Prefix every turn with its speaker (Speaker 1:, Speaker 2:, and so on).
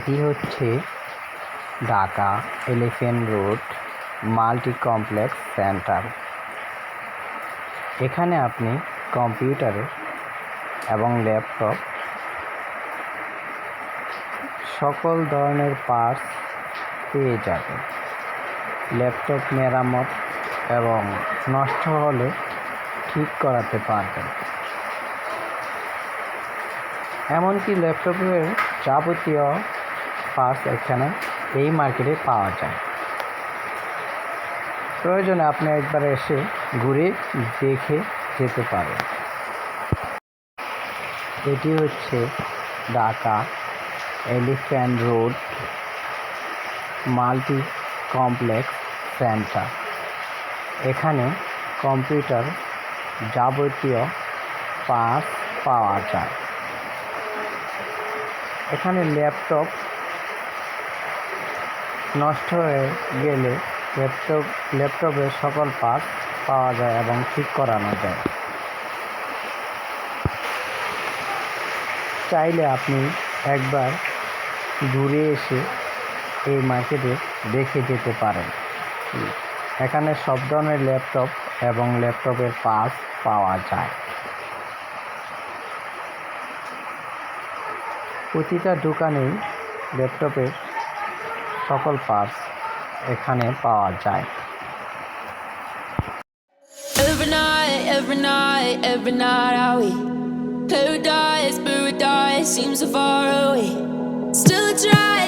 Speaker 1: এটি হচ্ছে Dhaka elephant road multi complex centre. এখানে আপনি কম্পিউটারের এবং ল্যাপটপ সকল ধরনের পার্টস পেয়ে যাবেন। ল্যাপটপ মেরামত এবং নষ্ট হলে ঠিক করাতে পারবেন। এমনকি ল্যাপটপের যাবতীয় পার্টস এখানে এই মার্কেটে পাওয়া যায়। প্রয়োজনে আপনি একবার এসে ঘুরে দেখে যেতে পারেন। এটি হচ্ছে Dhaka elephant road multi complex centre. এখানে কম্পিউটার যাবতীয় পার্টস পাওয়া যায়। এখানে ল্যাপটপ নষ্ট হয়ে গেলে ল্যাপটপের সকল পার্টস পাওয়া যায় এবং ঠিক করানো যায়। চাইলে আপনি একবার ঘুরে এসে এই মার্কেটে দেখে যেতে পারেন। এখানে সব ধরনের ল্যাপটপ এবং ল্যাপটপের পার্টস পাওয়া যায়। প্রতিটা দোকানেই ল্যাপটপের সকল পার্টস এখানে পাওয়া যায়।
Speaker 2: Every night I wait. Paradise seems so far away. Still I try